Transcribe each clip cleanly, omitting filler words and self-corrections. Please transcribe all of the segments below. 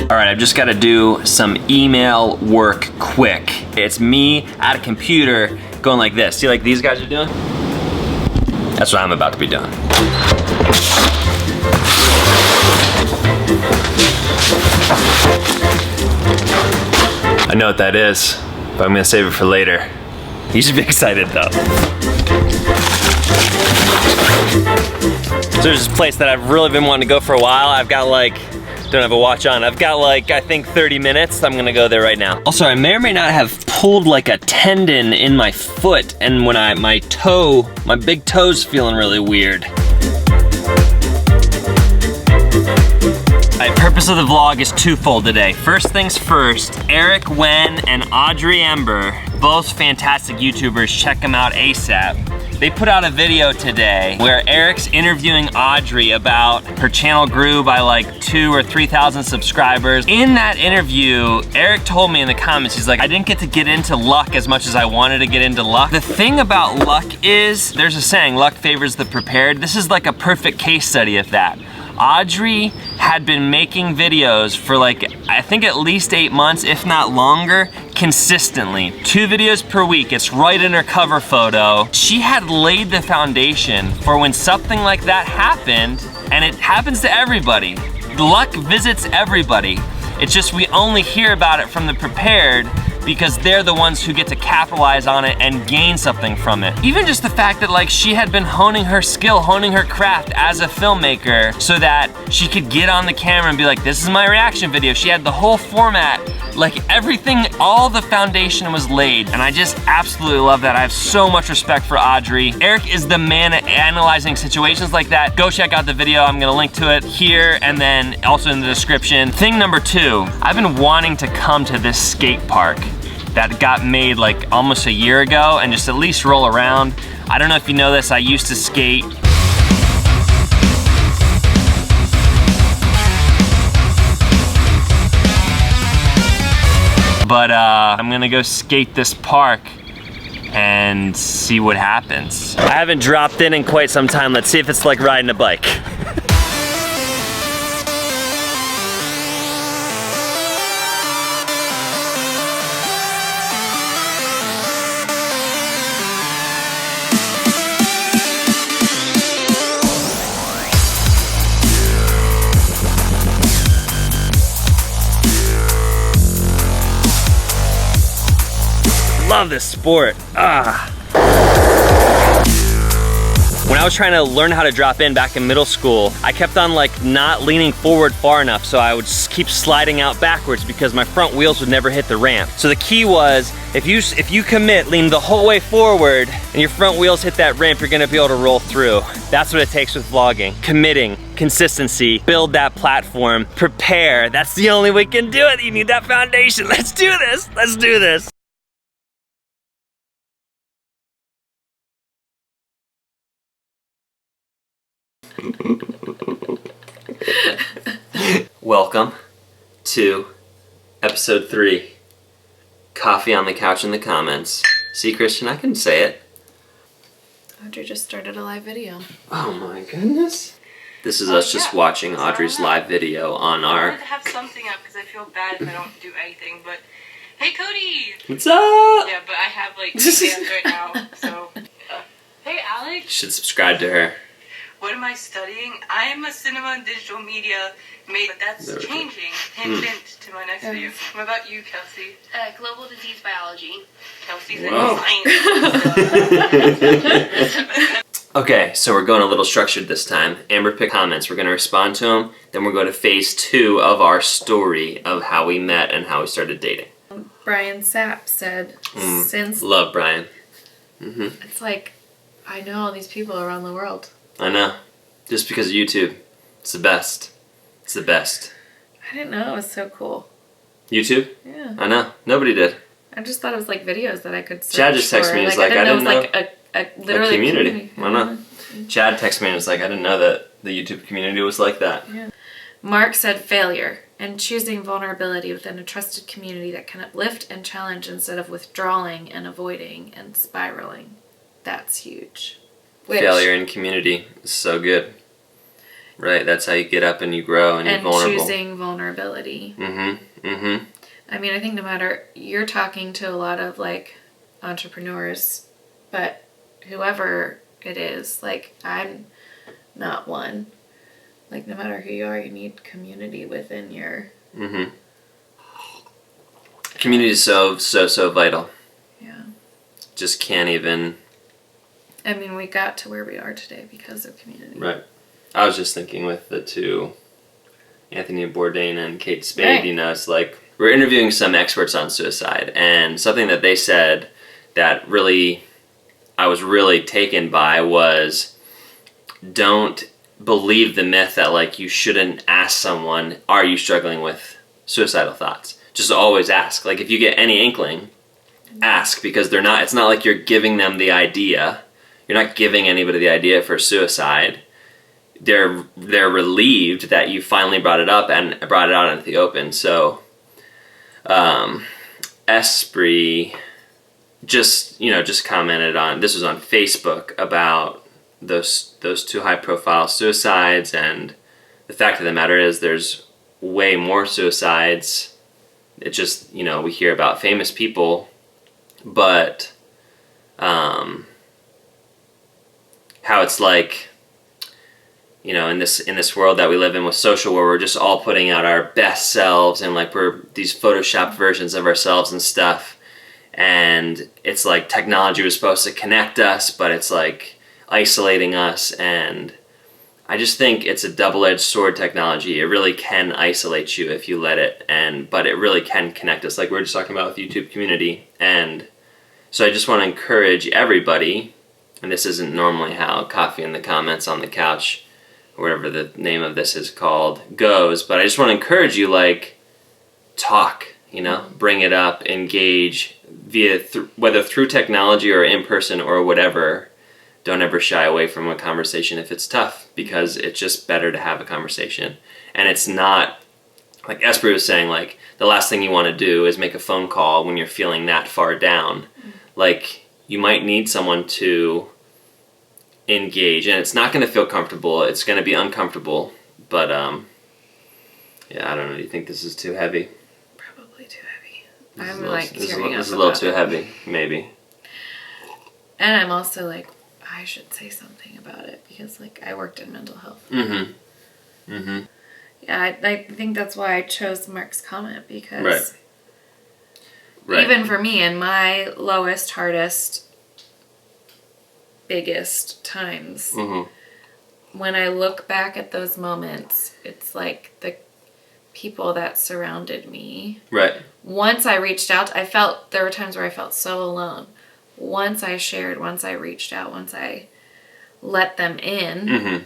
All right, I've just got to do some email work quick. It's me at a computer going like this. See like these guys are doing? That's what I'm about to be doing. I know what that is, but I'm gonna save it for later. You should be excited though. So there's this place that I've really been wanting to go for a while. I've got like, don't have a watch on. I've got like, I think 30 minutes. I'm gonna go there right now. Also, I may or may not have pulled like a tendon in my foot, and when my big toe's feeling really weird. The purpose of the vlog is twofold today. First things first, Eric Wen and Audrey Ember, both fantastic YouTubers, check them out ASAP. They put out a video today where Eric's interviewing Audrey about her channel grew by like 2,000 or 3,000 subscribers. In that interview, Eric told me in the comments, he's like, I didn't get to get into luck as much as I wanted to get into luck. The thing about luck is, there's a saying, luck favors the prepared. This is like a perfect case study of that. Audrey had been making videos for like, I think at least 8 months, if not longer, consistently. 2 videos per week, it's right in her cover photo. She had laid the foundation for when something like that happened, and it happens to everybody. Luck visits everybody. It's just we only hear about it from the prepared because they're the ones who get to capitalize on it and gain something from it. Even just the fact that like she had been honing her skill, honing her craft as a filmmaker so that she could get on the camera and be like, this is my reaction video. She had the whole format, like everything, all the foundation was laid, and I just absolutely love that. I have so much respect for Audrey. Eric is the man at analyzing situations like that. Go check out the video. I'm gonna link to it here and then also in the description. Thing number 2, I've been wanting to come to this skate park that got made like almost a year ago and just at least roll around. I don't know if you know this, I used to skate. But I'm gonna go skate this park and see what happens. I haven't dropped in quite some time. Let's see if it's like riding a bike. Love this sport. When I was trying to learn how to drop in back in middle school, I kept on like not leaning forward far enough, so I would keep sliding out backwards because my front wheels would never hit the ramp. So the key was, if you commit, lean the whole way forward, and your front wheels hit that ramp, you're gonna be able to roll through. That's what it takes with vlogging. Committing, consistency, build that platform, prepare. That's the only way you can do it. You need that foundation. Let's do this. Let's do this. Welcome to episode 3, Coffee on the Couch in the Comments. See, Christian, I can say it. Audrey just started a live video. Oh my goodness. This is us just watching Audrey's live video on our... I wanted to have something up because I feel bad if I don't do anything, but... Hey, Cody! What's up? Yeah, but I have like 2 hands right now, so... Hey, Alex! You should subscribe to her. What am I studying? I am a cinema and digital media major, but that's changing. Hint, hint to my next video. What about you, Kelsey? Global disease biology. Kelsey's in science. Okay, so we're going a little structured this time. Amber picked comments. We're going to respond to them. Then we're going to phase 2 of our story of how we met and how we started dating. Brian Sapp said, since... Love Brian. It's like, I know all these people around the world. I know. Just because of YouTube. It's the best. It's the best. I didn't know it was so cool. YouTube? Yeah. I know. Nobody did. I just thought it was like videos that I could search Chad just texted me and was like, I didn't know. Literally a community. I know. Chad texted me and was like, I didn't know that the YouTube community was like that. Yeah. Mark said failure and choosing vulnerability within a trusted community that can uplift and challenge instead of withdrawing and avoiding and spiraling. That's huge. Failure in community is so good. Right, that's how you get up and you grow and you're vulnerable. And choosing vulnerability. I mean, I think no matter, you're talking to a lot of like entrepreneurs, but whoever it is, like I'm not one. Like no matter who you are, you need community within your... Community is so vital. Yeah. Just can't even... I mean, we got to where we are today because of community. Right. I was just thinking with the two, Anthony Bourdain and Kate Spade, Right. you know, it's like we're interviewing some experts on suicide, and something that they said that really I was really taken by was, don't believe the myth that like you shouldn't ask someone, are you struggling with suicidal thoughts? Just always ask. Like if you get any inkling, ask, because it's not like you're giving them the idea. You're not giving anybody the idea for suicide. They're relieved that you finally brought it up and brought it out into the open. So Esprit just commented on, this was on Facebook, about those two high profile suicides, and the fact of the matter is there's way more suicides. It just, we hear about famous people, but how it's like, in this world that we live in with social, where we're just all putting out our best selves and like we're these photoshopped versions of ourselves and stuff, and it's like technology was supposed to connect us, but it's like isolating us. And I just think it's a double-edged sword, technology. It really can isolate you if you let it, but it really can connect us, like we were just talking about with YouTube community. And so I just want to encourage everybody, and this isn't normally how Coffee in the Comments on the Couch, or whatever the name of this is called, goes, but I just want to encourage you, like, talk, bring it up, engage, whether through technology or in person or whatever. Don't ever shy away from a conversation if it's tough, because it's just better to have a conversation. And it's not, like Esprit was saying, like, the last thing you want to do is make a phone call when you're feeling that far down. Like, you might need someone to engage, and it's not going to feel comfortable. It's going to be uncomfortable, but yeah, I don't know. Do you think this is too heavy? Probably too heavy. I'm like this tearing up. is a little too heavy, maybe. And I'm also like, I should say something about it, because like I worked in mental health. Yeah, I think that's why I chose Mark's comment, because Right. even for me in my lowest, hardest, biggest times, when I look back at those moments, it's like the people that surrounded me. Right. Once I reached out, there were times where I felt so alone. Once I shared, once I reached out, once I let them in,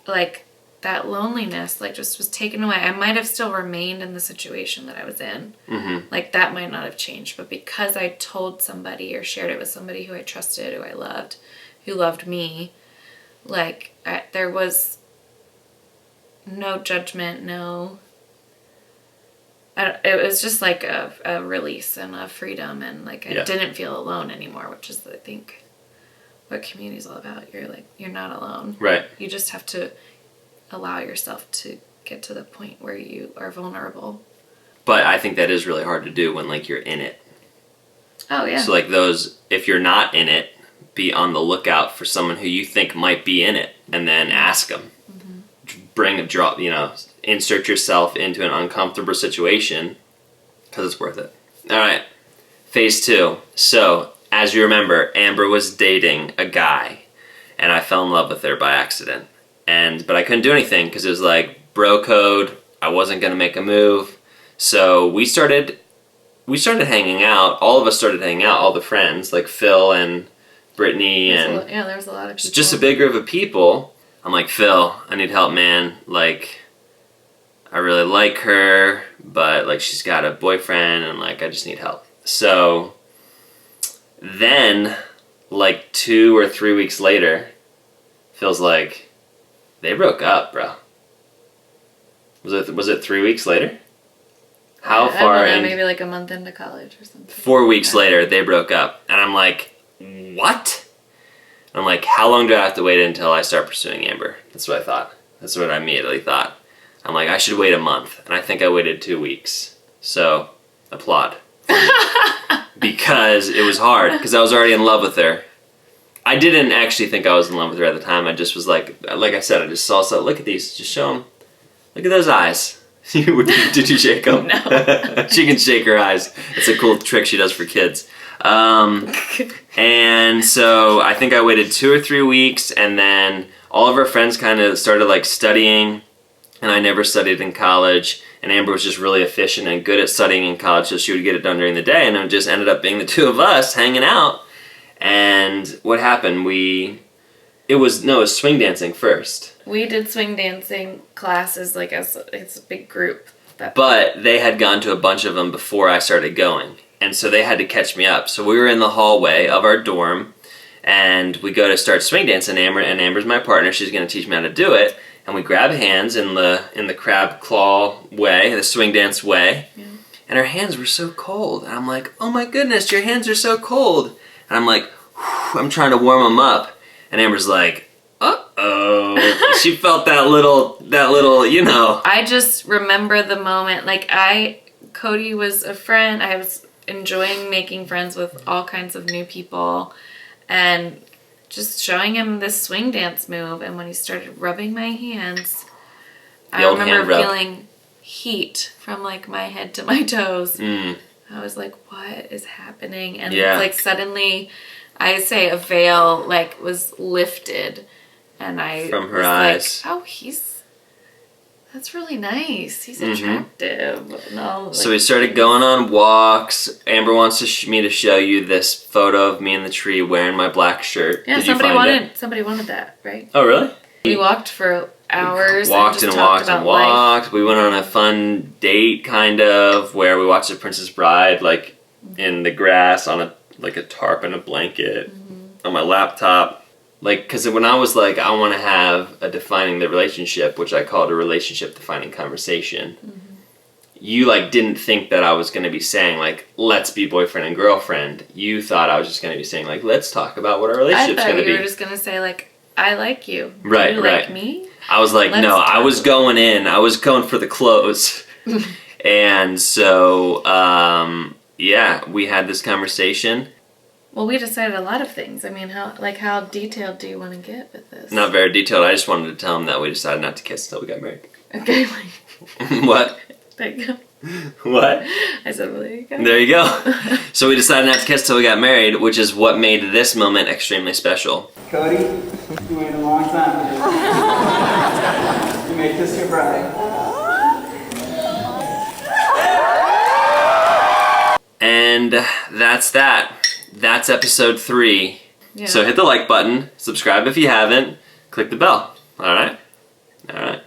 like that loneliness, like just was taken away. I might have still remained in the situation that I was in. Like that might not have changed, but because I told somebody or shared it with somebody who I trusted, who I loved, who loved me, like there was no judgment, it was just like a release and a freedom, and like I didn't feel alone anymore, which is I think what community is all about. You're not alone. Right. You just have to allow yourself to get to the point where you are vulnerable. But I think that is really hard to do when like you're in it. Oh yeah. So like if you're not in it, be on the lookout for someone who you think might be in it, and then ask them. Insert yourself into an uncomfortable situation, because it's worth it. All right, phase 2. So, as you remember, Amber was dating a guy, and I fell in love with her by accident. But I couldn't do anything, because it was like bro code. I wasn't going to make a move. So we started hanging out. All of us started hanging out, all the friends, like Phil and Brittany. There was a lot of people. Just a big group of people. I'm like, Phil, I need help, man. Like, I really like her, but like she's got a boyfriend, and like I just need help. So then, like 2 or 3 weeks later, Phil's like, they broke up, bro. Was it 3 weeks later? How far? I don't know, maybe like a month into college or something. 4 weeks later, they broke up, and I'm like, what? I'm like, how long do I have to wait until I start pursuing Amber? That's what I thought. That's what I immediately thought. I'm like, I should wait a month. And I think I waited 2 weeks. So, applaud. Because it was hard, because I was already in love with her. I didn't actually think I was in love with her at the time. I just was like I said, I just saw, so look at these, just show them. Look at those eyes. Did you shake them? No. She can shake her eyes. It's a cool trick she does for kids. And so I think I waited 2 or 3 weeks, and then all of our friends kind of started like studying, and I never studied in college, and Amber was just really efficient and good at studying in college, so she would get it done during the day, and it just ended up being the two of us hanging out. And what happened? It was swing dancing first. We did swing dancing classes like it's a big group. But they had gone to a bunch of them before I started going. And so they had to catch me up. So we were in the hallway of our dorm, and we go to start swing dancing. And Amber's my partner. She's going to teach me how to do it. And we grab hands in the crab claw way, the swing dance way. Yeah. And her hands were so cold. And I'm like, oh my goodness, your hands are so cold. And I'm like, I'm trying to warm them up. And Amber's like, uh-oh. She felt that little, I just remember the moment, Cody was a friend. I was enjoying making friends with all kinds of new people and just showing him this swing dance move. And when he started rubbing my hands, I remember feeling heat from my head to my toes. I was like, what is happening? And it's suddenly, I say a veil was lifted, and I from her eyes. Oh, that's really nice. He's attractive. No, so we started going on walks. Amber wants me to show you this photo of me in the tree wearing my black shirt. Yeah, somebody wanted that, right? Oh, really? We walked for hours. Walked and walked and walked. We went on a fun date, kind of, where we watched The Princess Bride, in the grass on a tarp and a blanket on my laptop. Because when I was I want to have a defining the relationship, which I called a relationship defining conversation, you didn't think that I was going to be saying let's be boyfriend and girlfriend. You thought I was just going to be saying let's talk about what our relationship's going to be. You were just going to say I like you. Right, Do you like me? I was like, no, I was going in. I was going for the close. And so, we had this conversation. Well, we decided a lot of things. I mean, how detailed do you want to get with this? Not very detailed. I just wanted to tell him that we decided not to kiss until we got married. Okay. What? There you go. What? I said, well, there you go. There you go. So we decided not to kiss till we got married, which is what made this moment extremely special. Cody, you waited a long time for this. You make this your bride. And that's that. That's episode 3. Yeah. So hit the like button, subscribe if you haven't, click the bell. All right? All right.